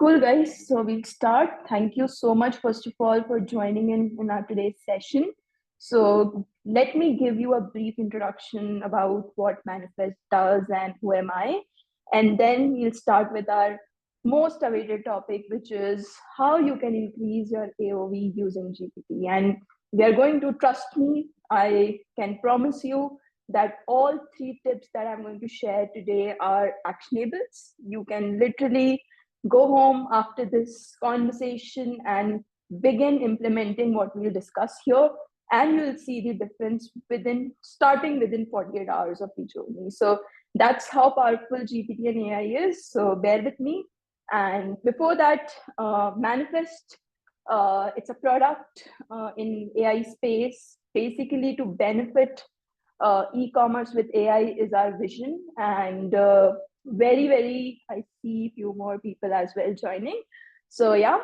Cool, guys. So we'll start. Thank you so much, first of all, for joining in our today's session. So let me give you a brief introduction about what Manifest does and who am I. And then we'll start with our most awaited topic, which is how you can increase your AOV using GPT. And we are going to, trust me, I can promise you that all 3 tips that I'm going to share today are actionables. You can literally go home after this conversation and begin implementing what we'll discuss here, and you'll see the difference starting within 48 hours of the journey. So that's how powerful GPT and AI is. So bear with me. And before that, Manifest, it's a product in AI space, basically to benefit e-commerce with AI is our vision. And I see few more people as well joining. So yeah,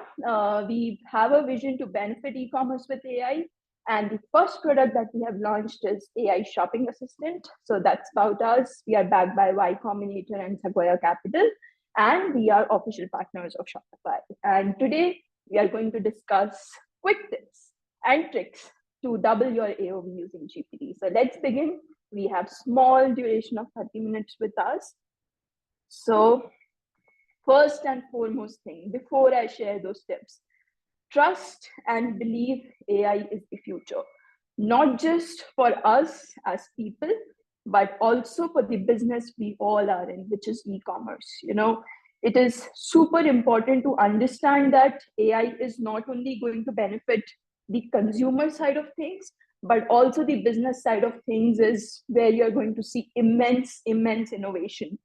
we have a vision to benefit e-commerce with AI. And the first product that we have launched is AI Shopping Assistant. So that's about us. We are backed by Y Combinator and Sequoia Capital, and we are official partners of Shopify. And today we are going to discuss quick tips and tricks to double your AOV using GPT. So let's begin. We have small duration of 30 minutes with us. So first and foremost thing, before I share those tips, trust and believe AI is the future, not just for us as people, but also for the business we all are in, which is e-commerce. It is super important to understand that AI is not only going to benefit the consumer side of things, but also the business side of things is where you're going to see immense innovation.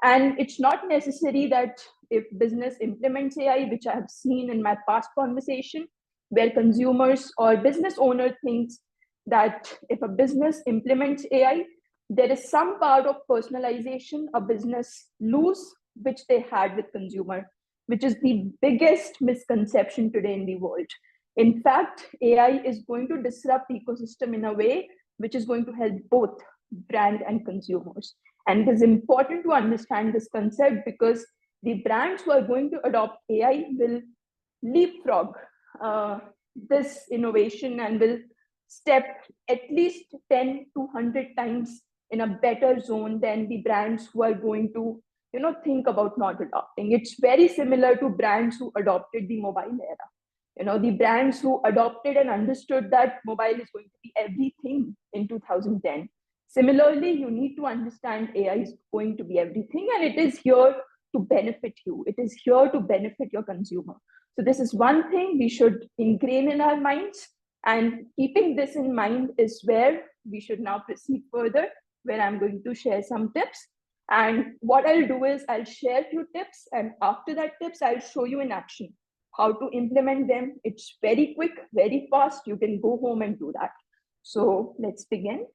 And it's not necessary that if business implements AI, which I have seen in my past conversation, where consumers or business owner thinks that if a business implements AI, there is some part of personalization a business lose, which they had with consumer, which is the biggest misconception today in the world. In fact, AI is going to disrupt ecosystem in a way which is going to help both brand and consumers. And it is important to understand this concept because the brands who are going to adopt AI will leapfrog this innovation and will step at least 10 to 100 times in a better zone than the brands who are going to think about not adopting. It's very similar to brands who adopted the mobile era. The brands who adopted and understood that mobile is going to be everything in 2010. Similarly, you need to understand AI is going to be everything, and it is here to benefit you. It is here to benefit your consumer. So this is one thing we should ingrain in our minds, and keeping this in mind is where we should now proceed further, where I'm going to share some tips. And what I'll do is I'll share a few tips, and after that tips, I'll show you in action how to implement them. It's very quick, very fast. You can go home and do that. So let's begin.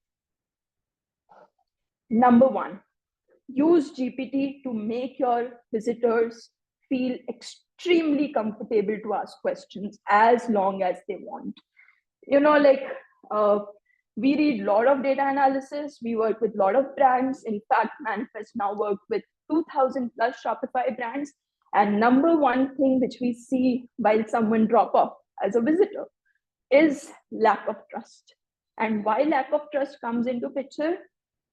Number 1, use GPT to make your visitors feel extremely comfortable to ask questions as long as they want. We read a lot of data analysis. We work with a lot of brands. In fact, Manifest now work with 2,000 plus Shopify brands. And number 1 thing which we see while someone drop off as a visitor is lack of trust. And why lack of trust comes into picture?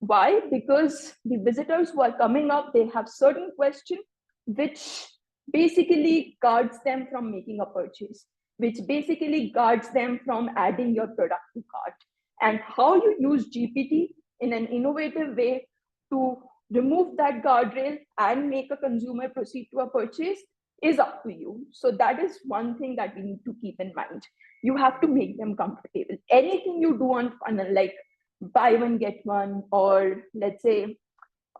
Why? Because the visitors who are coming up, they have certain questions which basically guards them from making a purchase, which basically guards them from adding your product to cart. And how you use GPT in an innovative way to remove that guardrail and make a consumer proceed to a purchase is up to you. So that is one thing that we need to keep in mind. You have to make them comfortable. Anything you do on funnel, like buy one, get one, or let's say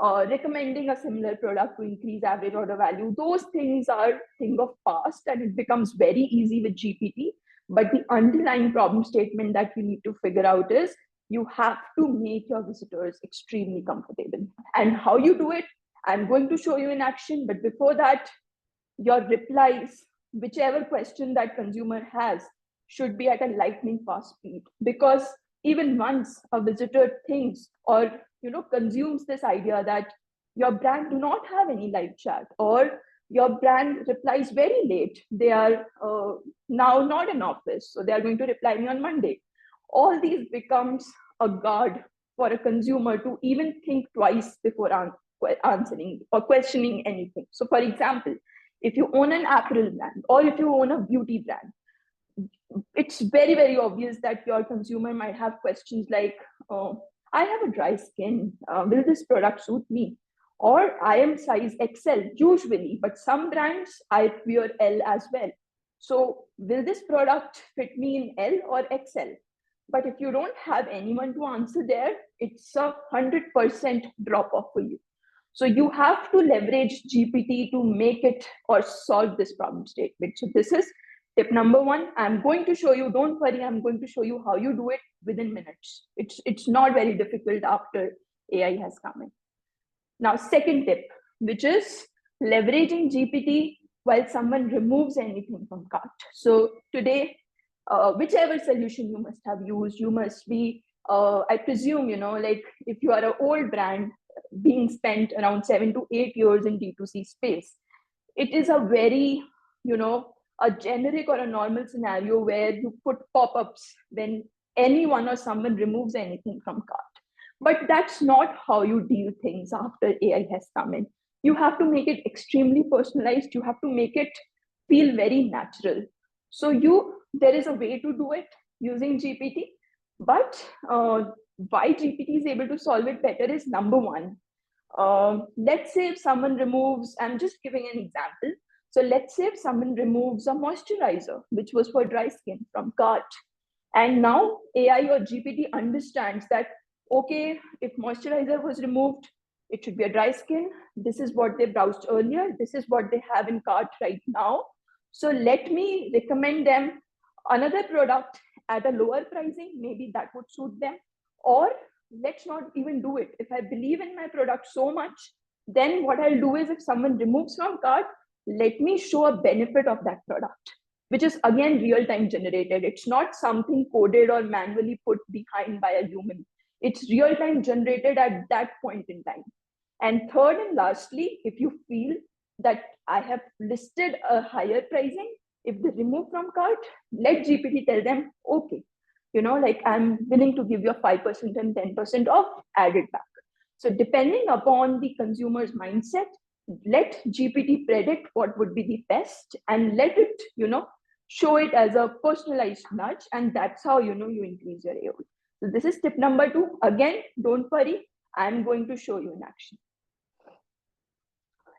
recommending a similar product to increase average order value, those things are thing of past, and it becomes very easy with GPT. But the underlying problem statement that you need to figure out is you have to make your visitors extremely comfortable. And how you do it, I'm going to show you in action. But before that, your replies, whichever question that consumer has, should be at a lightning fast speed. Because even once a visitor thinks or consumes this idea that your brand do not have any live chat, or Your brand replies very late. They are now not in office, so they are going to reply me on Monday. All these becomes a guard for a consumer to even think twice before answering or questioning anything. So for example, if you own an apparel brand or if you own a beauty brand, it's very, very obvious that your consumer might have questions like, I have a dry skin. Will this product suit me? Or I am size XL usually, but some brands I wear L as well. So will this product fit me in L or XL? But if you don't have anyone to answer there, it's a 100% drop off for you. So you have to leverage GPT to make it or solve this problem statement. So this is tip number one. I'm going to show you, don't worry, I'm going to show you how you do it within minutes. It's not very difficult after AI has come in. Now, second tip, which is leveraging GPT while someone removes anything from cart. So today, whichever solution you must have used, you must be, I presume, like if you are an old brand being spent around 7 to 8 years in D2C space, it is a very, a generic or a normal scenario where you put pop-ups when anyone or someone removes anything from cart. But that's not how you deal things after AI has come in. You have to make it extremely personalized. You have to make it feel very natural. So there is a way to do it using GPT, but why GPT is able to solve it better is number one. Let's say if someone removes, I'm just giving an example. So let's say if someone removes a moisturizer, which was for dry skin from cart, and now AI or GPT understands that, okay, if moisturizer was removed, it should be a dry skin. This is what they browsed earlier. This is what they have in cart right now. So let me recommend them another product at a lower pricing. Maybe that would suit them. Or let's not even do it. If I believe in my product so much, then what I'll do is if someone removes from cart, let me show a benefit of that product, which is again real-time generated. It's not something coded or manually put behind by a human. It's real-time generated at that point in time. And third and lastly, if you feel that I have listed a higher pricing, if they remove from cart, let GPT tell them, okay, like I'm willing to give you a 5% and 10% off, add it back. So depending upon the consumer's mindset, let GPT predict what would be the best and let it, show it as a personalized nudge. And that's how, you increase your AOV. So this is tip number 2. Again, don't worry, I'm going to show you in action.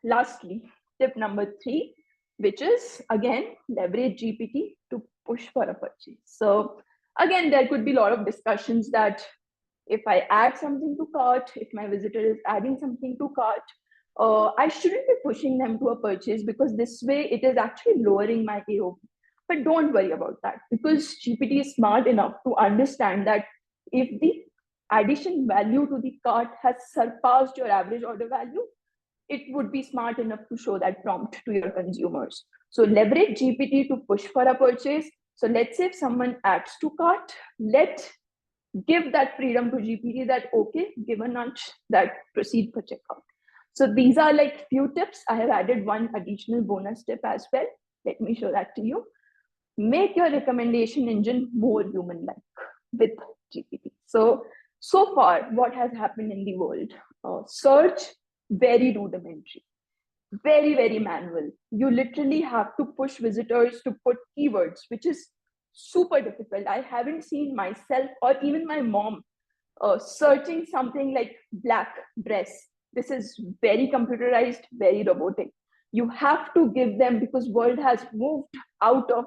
Lastly, tip number 3, which is again, leverage GPT to push for a purchase. So again, there could be a lot of discussions that if I add something to cart, if my visitor is adding something to cart, I shouldn't be pushing them to a purchase because this way it is actually lowering my AOV. But don't worry about that because GPT is smart enough to understand that if the addition value to the cart has surpassed your average order value, it would be smart enough to show that prompt to your consumers. So leverage GPT to push for a purchase. So let's say if someone adds to cart, give that freedom to GPT that, okay, give a nudge that proceed for checkout. So these are like few tips. I have added one additional bonus tip as well. Let me show that to you. Make your recommendation engine more human-like with GPT. So far, what has happened in the world? Search, very rudimentary, very, very manual. You literally have to push visitors to put keywords, which is super difficult. I haven't seen myself or even my mom searching something like black dress. This is very computerized, very robotic. You have to give them, because world has moved out of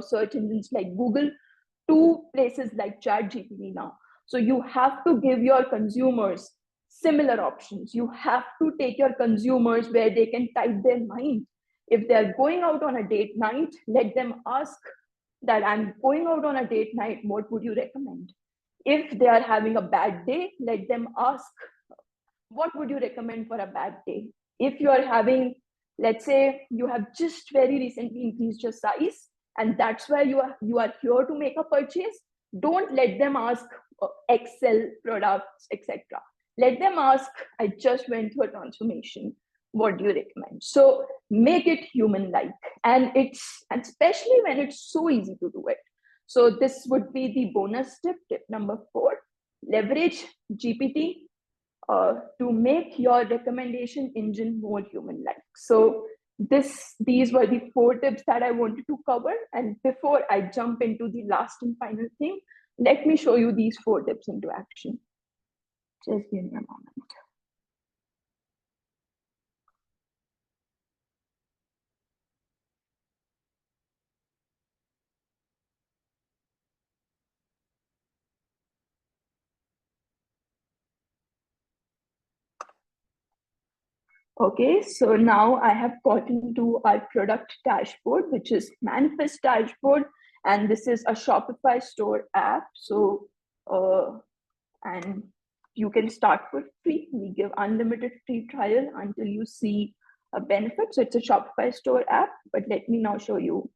search engines like Google to places like ChatGPT now. So you have to give your consumers similar options. You have to take your consumers where they can type their mind. If they're going out on a date night, let them ask that, I'm going out on a date night, what would you recommend? If they are having a bad day, let them ask, what would you recommend for a bad day? If you are having, let's say you have just very recently increased your size and that's why you are here to make a purchase, don't let them ask Excel products, etc. Let them ask, I just went through a transformation. what do you recommend? So make it human-like, and especially when it's so easy to do it. So this would be the bonus tip number 4. Leverage GPT to make your recommendation engine more human-like. So these were the 4 tips that I wanted to cover. And before I jump into the last and final thing, let me show you these 4 tips into action. Just give me a moment. Okay, so now I have gotten to our product dashboard, which is Manifest dashboard, and this is a Shopify store app. So, and you can start for free. We give unlimited free trial until you see a benefit. So it's a Shopify store app, but let me now show you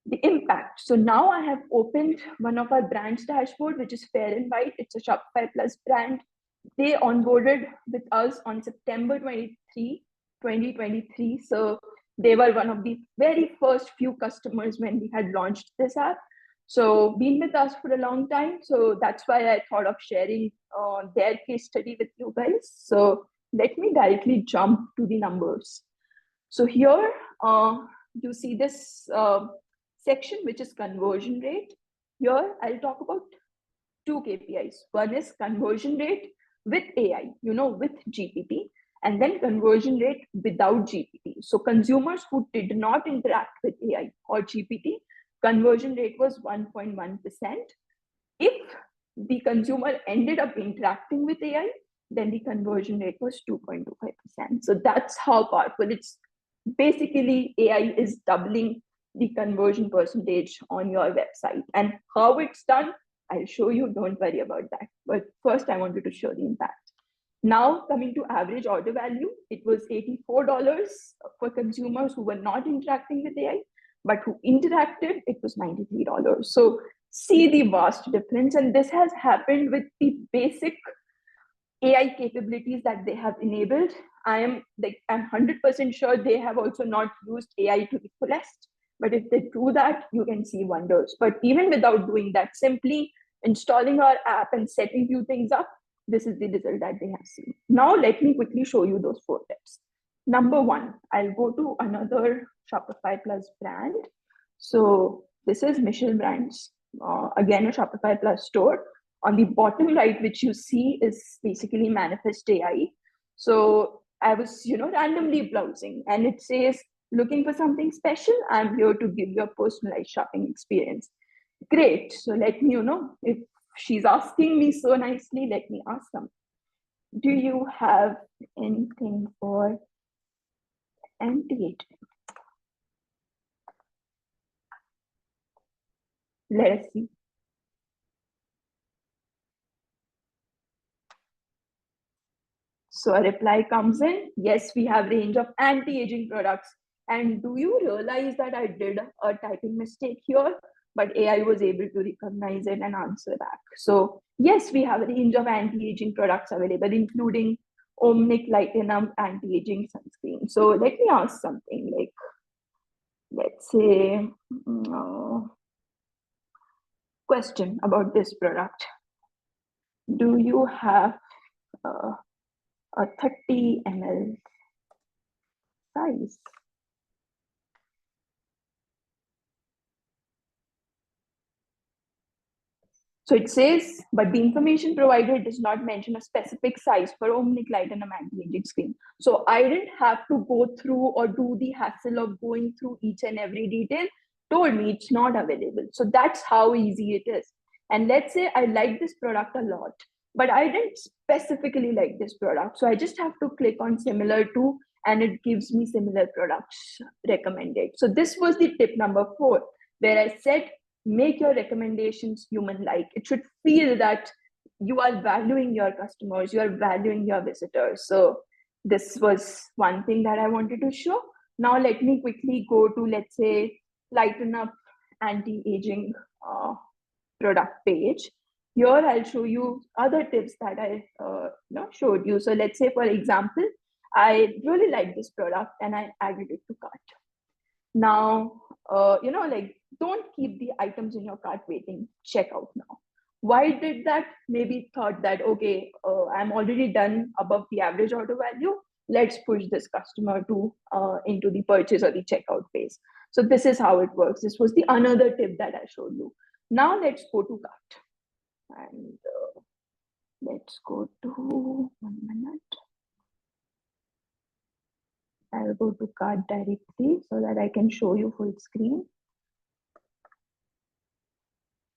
the impact. So now I have opened one of our brands dashboard, which is Fair and White. It's a Shopify Plus brand. They onboarded with us on September 23, 2023. So they were one of the very first few customers when we had launched this app. So been with us for a long time. So that's why I thought of sharing their case study with you guys. So let me directly jump to the numbers. So here you see this section, which is conversion rate. Here I'll talk about 2 KPIs. One is conversion rate with AI, with GPT, and then conversion rate without GPT. So consumers who did not interact with AI or GPT, conversion rate was 1.1%. If the consumer ended up interacting with AI, then the conversion rate was 2.25%. So that's how powerful it's. Basically, AI is doubling the conversion percentage on your website. And how it's done, I'll show you, don't worry about that. But first, I wanted to show the impact. Now, coming to average order value, it was $84 for consumers who were not interacting with AI, but who interacted, it was $93. So see the vast difference. And this has happened with the basic AI capabilities that they have enabled. I'm 100% sure they have also not used AI to the fullest. But if they do that, you can see wonders. But even without doing that, simply installing our app and setting few things up, this is the result that they have seen. Now, let me quickly show you those 4 tips. Number 1, I'll go to another Shopify Plus brand. So this is Michelle Brands, again, a Shopify Plus store. On the bottom right, which you see is basically Manifest AI. So I was, randomly browsing, and it says, looking for something special? I'm here to give you a personalized shopping experience. Great. So let me, if she's asking me so nicely, let me ask them. Do you have anything for anti-aging? Let us see. So a reply comes in, yes, we have range of anti-aging products. And do you realize that I did a typing mistake here, but AI was able to recognize it and answer back. So yes, we have a range of anti-aging products available, including Omnic Lighten Up anti-aging sunscreen. So let me ask something like, let's say, question about this product. Do you have a 30 ml size? So it says, but the information provided does not mention a specific size for Omnic Lighten Up anti-aging screen. So I didn't have to go through or do the hassle of going through each and every detail. Told me it's not available. So that's how easy it is. And let's say I like this product a lot, but I didn't specifically like this product. So I just have to click on similar to, and it gives me similar products recommended. So this was the tip number 4, where I said, make your recommendations human-like. It should feel that you are valuing your customers, you are valuing your visitors. So this was one thing that I wanted to show. Now let me quickly go to, let's say, Lighten Up anti-aging product page. here I'll show you other tips that I showed you. So let's say, for example, I really like this product and I added it to cart. Now, like, don't keep the items in your cart waiting, check out now. Why did that? Maybe thought that, okay, I'm already done above the average order value. Let's push this customer to into the purchase or the checkout phase. So this is how it works. This was the another tip that I showed you. Now let's go to cart. And let's go to 1 minute. I'll go to cart directly so that I can show you full screen.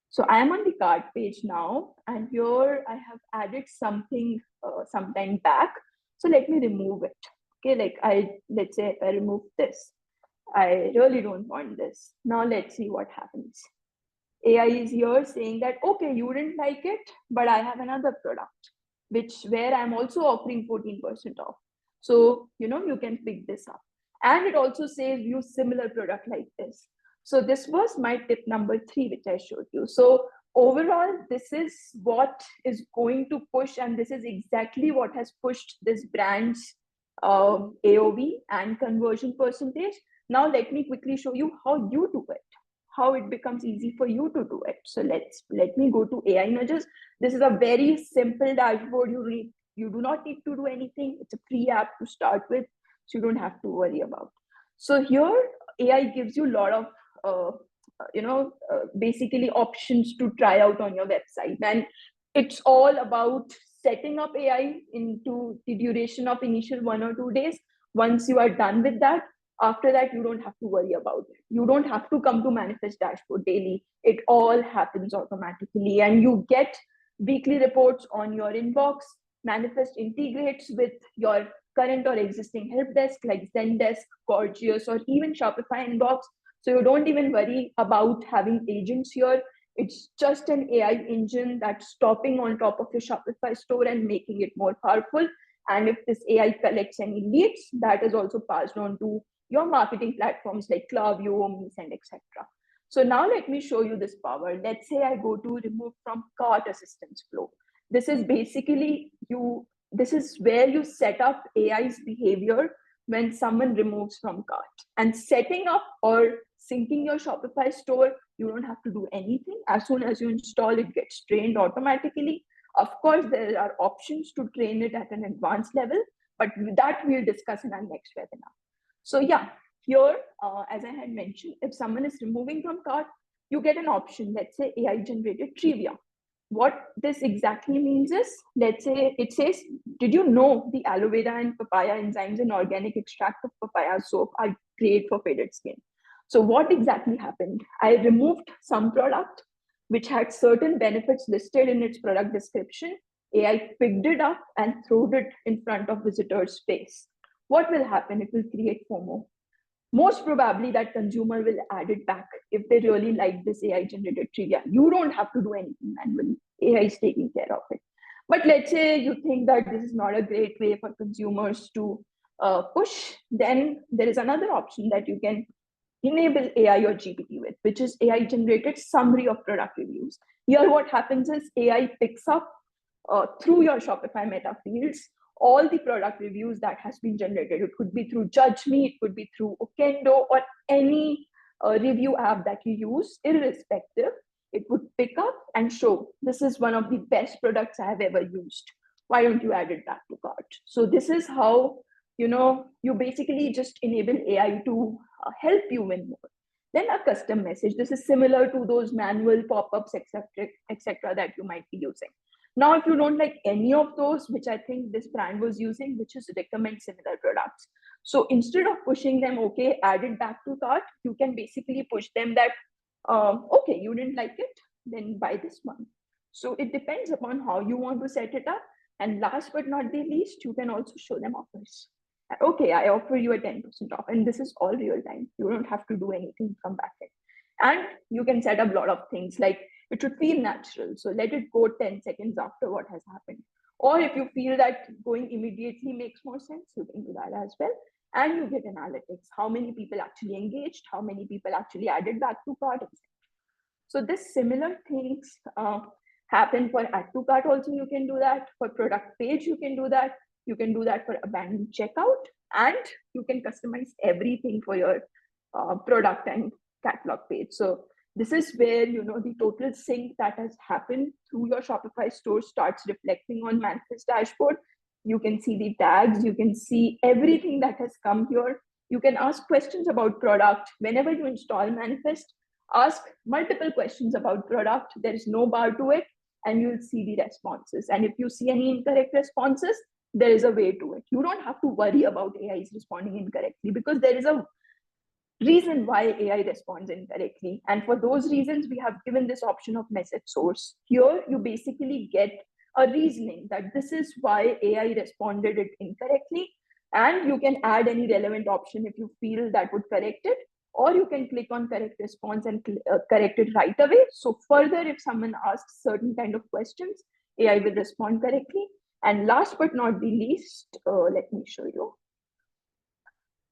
So I am on the cart page now, and here I have added something sometime back. So let me remove it. Okay, like let's say I remove this. I really don't want this. Now let's see what happens. AI is here saying that, okay, you didn't like it, but I have another product, where I'm also offering 14% off. So, you can pick this up. And it also says use similar product like this. So this was my tip number 3, which I showed you. So overall, this is what is going to push, and this is exactly what has pushed this brand's AOV and conversion percentage. Now let me quickly show you how you do it, how it becomes easy for you to do it. So let me go to AI nudges. This is a very simple dashboard. You do not need to do anything. It's a free app to start with, so you don't have to worry about. So here AI gives you a lot of basically options to try out on your website, and it's all about setting up AI into the duration of initial 1 or 2 days. Once you are done with that, after that, you don't have to worry about it. You don't have to come to Manifest Dashboard daily. It all happens automatically, and you get weekly reports on your inbox. Manifest integrates with your current or existing help desk like Zendesk, Gorgias, or even Shopify inbox. So you don't even worry about having agents here. It's just an AI engine that's stopping on top of your Shopify store and making it more powerful. And if this AI collects any leads, that is also passed on to your marketing platforms like Klaviyo, Omnisend, etc. So now let me show you this power. Let's say I go to remove from cart assistance flow. This is basically this is where you set up AI's behavior when someone removes from cart. And setting up or syncing your Shopify store, you don't have to do anything. As soon as you install, it gets trained automatically. Of course, there are options to train it at an advanced level, but that we'll discuss in our next webinar. So yeah, here, as I had mentioned, if someone is removing from cart, you get an option, let's say AI generated trivia. What this exactly means is, let's say it says, did you know the aloe vera and papaya enzymes and organic extract of papaya soap are great for faded skin? So what exactly happened? I removed some product which had certain benefits listed in its product description. AI picked it up and threw it in front of visitors' face. What will happen? It will create FOMO. Most probably that consumer will add it back if they really like this AI generated trivia. You don't have to do anything manually. AI is taking care of it. But let's say you think that this is not a great way for consumers to push, then there is another option that you can enable AI or GPT with, which is AI generated summary of product reviews. Here what happens is AI picks up through your Shopify meta fields all the product reviews that has been generated. It could be through Judge Me, it could be through Okendo, or any review app that you use, irrespective. It would pick up and show, this is one of the best products I have ever used. Why don't you add it back to cart? So this is how, you basically just enable AI to help you win more. Then a custom message. This is similar to those manual pop-ups, etc., that you might be using. Now, if you don't like any of those, which I think this brand was using, which is recommend similar products. So instead of pushing them, okay, add it back to cart, you can basically push them that, okay, you didn't like it, then buy this one. So it depends upon how you want to set it up. And last but not the least, you can also show them offers. Okay, I offer you a 10% off, and this is all real time. You don't have to do anything from back end. And you can set up a lot of things, like it should feel natural. So let it go 10 seconds after what has happened. Or if you feel that going immediately makes more sense, you can do that as well. And you get analytics, how many people actually engaged, how many people actually added back to cart, etc. So this similar things happen for add to cart also, you can do that. For product page, you can do that. You can do that for abandoned checkout, and you can customize everything for your product and catalog page. So this is where, you know, the total sync that has happened through your Shopify store starts reflecting on Manifest dashboard. You can see the tags, you can see everything that has come here. You can ask questions about product. Whenever you install Manifest, ask multiple questions about product. There is no bar to it, and you'll see the responses. And if you see any incorrect responses, there is a way to it. You don't have to worry about AI is responding incorrectly, because there is a reason why AI responds incorrectly. And for those reasons, we have given this option of message source. Here, you basically get a reasoning that this is why AI responded it incorrectly. And you can add any relevant option if you feel that would correct it, or you can click on correct response and correct it right away. So further, if someone asks certain kind of questions, AI will respond correctly. And last but not the least, let me show you.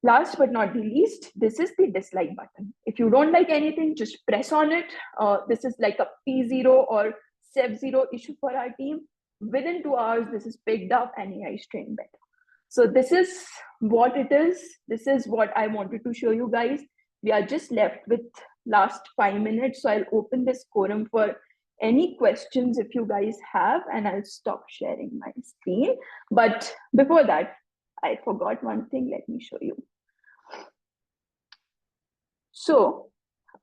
Last but not the least, this is the dislike button. If you don't like anything, just press on it. This is like a P0 or SEV0 issue for our team. Within 2 hours, this is picked up and AI is trained better. So this is what it is. This is what I wanted to show you guys. We are just left with last 5 minutes. So I'll open this forum for any questions if you guys have, and I'll stop sharing my screen. But before that, I forgot one thing. Let me show you. So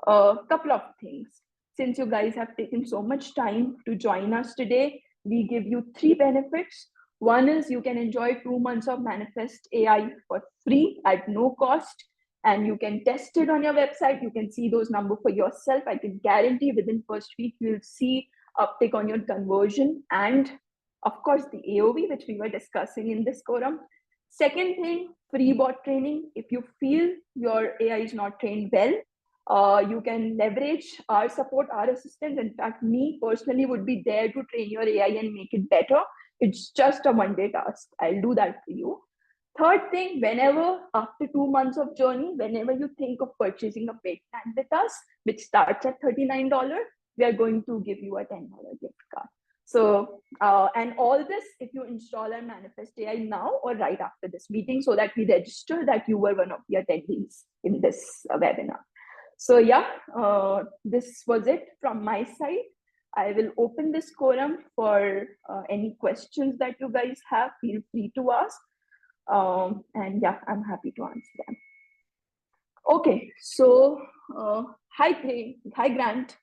a couple of things. Since you guys have taken so much time to join us today, we give you 3 benefits. One is you can enjoy 2 months of Manifest AI for free at no cost, and you can test it on your website. You can see those numbers for yourself. I can guarantee within first week, you'll see uptick on your conversion and of course the AOV, which we were discussing in this forum. Second thing, free bot training. If you feel your AI is not trained well, you can leverage our support, our assistants. In fact, me personally would be there to train your AI and make it better. It's just a one-day task. I'll do that for you. Third thing, whenever after 2 months of journey, whenever you think of purchasing a paid plan with us, which starts at $39, we are going to give you a $10 gift card. So, and all this, if you install our Manifest AI now or right after this meeting, so that we register that you were one of the attendees in this webinar. So yeah, this was it from my side. I will open this forum for any questions that you guys have. Feel free to ask. And yeah, I'm happy to answer them. Okay, so hi Grant.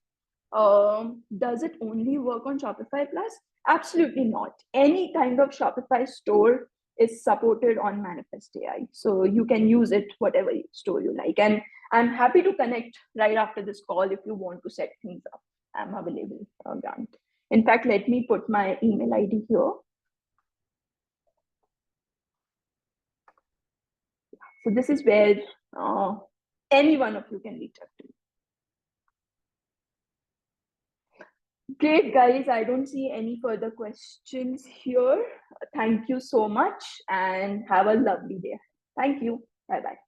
Does it only work on Shopify Plus? Absolutely not. Any kind of Shopify store is supported on Manifest AI. So you can use it whatever store you like. And I'm happy to connect right after this call if you want to set things up. I'm available, Grant. In fact, let me put my email ID here. So this is where any one of you can reach out to me. Great, guys. I don't see any further questions here. Thank you so much and have a lovely day. Thank you. Bye-bye.